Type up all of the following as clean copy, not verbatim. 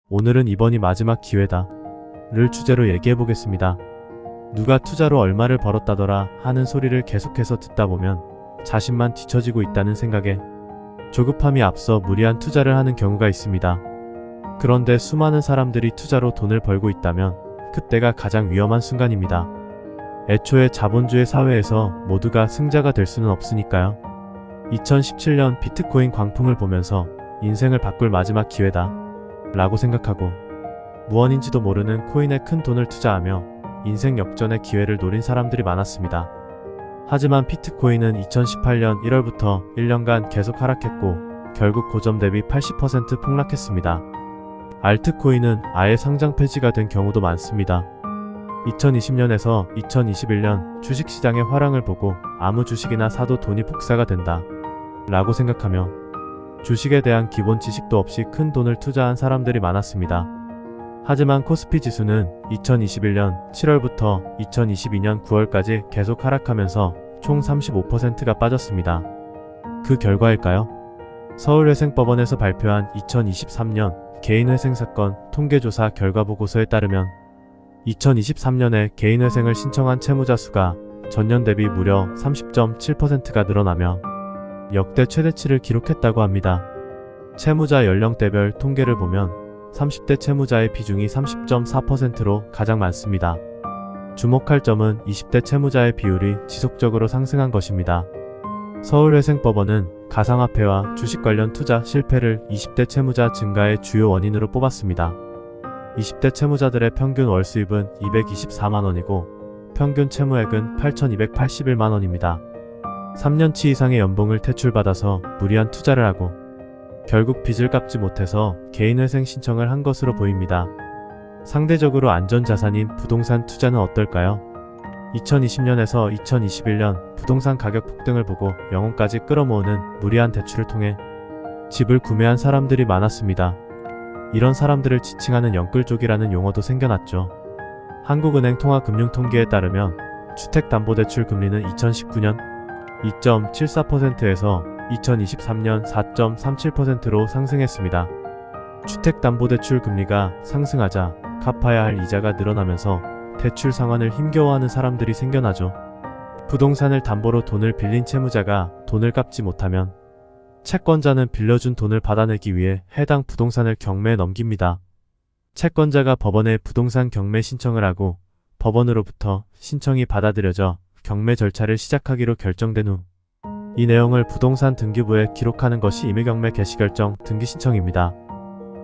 오늘은 이번이 마지막 기회다 를 주제로 얘기해보겠습니다. 누가 투자로 얼마를 벌었다더라 하는 소리를 계속해서 듣다 보면 자신만 뒤처지고 있다는 생각에 조급함이 앞서 무리한 투자를 하는 경우가 있습니다. 그런데 수많은 사람들이 투자로 돈을 벌고 있다면 그때가 가장 위험한 순간입니다. 애초에 자본주의 사회에서 모두가 승자가 될 수는 없으니까요. 2017년 비트코인 광풍을 보면서 인생을 바꿀 마지막 기회다 라고 생각하고 무언인지도 모르는 코인에 큰 돈을 투자하며 인생 역전의 기회를 노린 사람들이 많았습니다. 하지만 비트코인은 2018년 1월부터 1년간 계속 하락했고 결국 고점 대비 80% 폭락했습니다. 알트코인은 아예 상장 폐지가 된 경우도 많습니다. 2020년에서 2021년 주식시장의 화랑을 보고 아무 주식이나 사도 돈이 복사가 된다 라고 생각하며 주식에 대한 기본 지식도 없이 큰 돈을 투자한 사람들이 많았습니다. 하지만 코스피 지수는 2021년 7월부터 2022년 9월까지 계속 하락하면서 총 35%가 빠졌습니다. 그 결과일까요? 서울회생법원에서 발표한 2023년 개인회생사건 통계조사 결과보고서에 따르면 2023년에 개인회생을 신청한 채무자 수가 전년 대비 무려 30.7%가 늘어나며 역대 최대치를 기록했다고 합니다. 채무자 연령대별 통계를 보면 30대 채무자의 비중이 30.4%로 가장 많습니다. 주목할 점은 20대 채무자의 비율이 지속적으로 상승한 것입니다. 서울회생법원은 가상화폐와 주식 관련 투자 실패를 20대 채무자 증가의 주요 원인으로 뽑았습니다. 20대 채무자들의 평균 월 수입은 224만원이고 평균 채무액은 8,281만원입니다. 3년치 이상의 연봉을 대출받아서 무리한 투자를 하고 결국 빚을 갚지 못해서 개인회생 신청을 한 것으로 보입니다. 상대적으로 안전자산인 부동산 투자는 어떨까요? 2020년에서 2021년 부동산 가격 폭등을 보고 영혼까지 끌어모으는 무리한 대출을 통해 집을 구매한 사람들이 많았습니다. 이런 사람들을 지칭하는 영끌족이라는 용어도 생겨났죠. 한국은행 통화금융통계에 따르면 주택담보대출 금리는 2019년 2.74%에서 2023년 4.37%로 상승했습니다. 주택담보대출 금리가 상승하자 갚아야 할 이자가 늘어나면서 대출 상환을 힘겨워하는 사람들이 생겨나죠. 부동산을 담보로 돈을 빌린 채무자가 돈을 갚지 못하면 채권자는 빌려준 돈을 받아내기 위해 해당 부동산을 경매에 넘깁니다. 채권자가 법원에 부동산 경매 신청을 하고 법원으로부터 신청이 받아들여져 경매 절차를 시작하기로 결정된 후 이 내용을 부동산 등기부에 기록하는 것이 임의경매 개시결정 등기 신청입니다.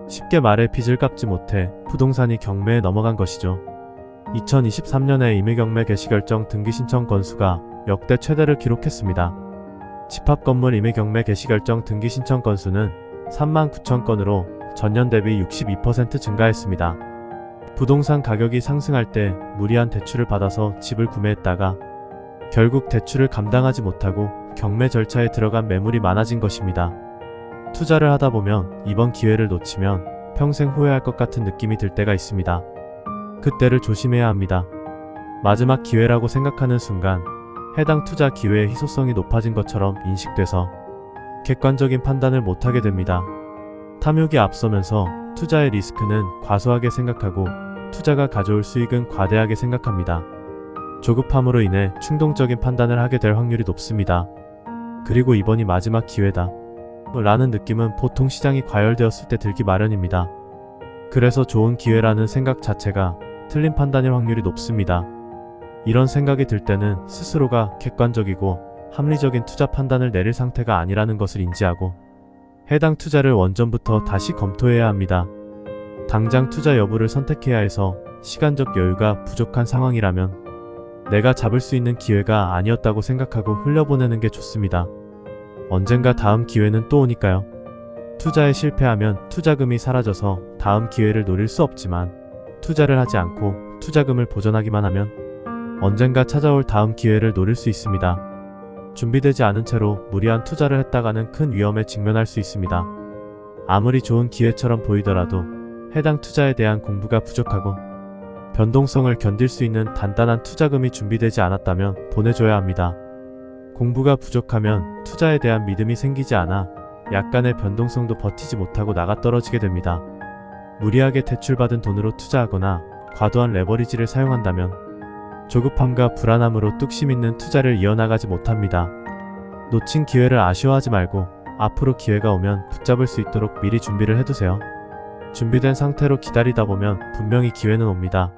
쉽게 말해 빚을 갚지 못해 부동산이 경매에 넘어간 것이죠. 2023년에 임의경매 개시결정 등기 신청 건수가 역대 최대를 기록했습니다. 집합건물 임의경매 개시결정 등기 신청 건수는 39,000건으로 전년 대비 62% 증가했습니다. 부동산 가격이 상승할 때 무리한 대출을 받아서 집을 구매했다가 결국 대출을 감당하지 못하고 경매 절차에 들어간 매물이 많아진 것입니다. 투자를 하다 보면 이번 기회를 놓치면 평생 후회할 것 같은 느낌이 들 때가 있습니다. 그때를 조심해야 합니다. 마지막 기회라고 생각하는 순간 해당 투자 기회의 희소성이 높아진 것처럼 인식돼서 객관적인 판단을 못하게 됩니다. 탐욕이 앞서면서 투자의 리스크는 과소하게 생각하고 투자가 가져올 수익은 과대하게 생각합니다. 조급함으로 인해 충동적인 판단을 하게 될 확률이 높습니다. 그리고 이번이 마지막 기회다 라는 느낌은 보통 시장이 과열되었을 때 들기 마련입니다. 그래서 좋은 기회라는 생각 자체가 틀린 판단일 확률이 높습니다. 이런 생각이 들 때는 스스로가 객관적이고 합리적인 투자 판단을 내릴 상태가 아니라는 것을 인지하고 해당 투자를 원전부터 다시 검토해야 합니다. 당장 투자 여부를 선택해야 해서 시간적 여유가 부족한 상황이라면 내가 잡을 수 있는 기회가 아니었다고 생각하고 흘려보내는 게 좋습니다. 언젠가 다음 기회는 또 오니까요. 투자에 실패하면 투자금이 사라져서 다음 기회를 노릴 수 없지만 투자를 하지 않고 투자금을 보존하기만 하면 언젠가 찾아올 다음 기회를 노릴 수 있습니다. 준비되지 않은 채로 무리한 투자를 했다가는 큰 위험에 직면할 수 있습니다. 아무리 좋은 기회처럼 보이더라도 해당 투자에 대한 공부가 부족하고 변동성을 견딜 수 있는 단단한 투자금이 준비되지 않았다면 보내줘야 합니다. 공부가 부족하면 투자에 대한 믿음이 생기지 않아 약간의 변동성도 버티지 못하고 나가떨어지게 됩니다. 무리하게 대출받은 돈으로 투자하거나 과도한 레버리지를 사용한다면 조급함과 불안함으로 뚝심 있는 투자를 이어나가지 못합니다. 놓친 기회를 아쉬워하지 말고 앞으로 기회가 오면 붙잡을 수 있도록 미리 준비를 해두세요. 준비된 상태로 기다리다 보면 분명히 기회는 옵니다.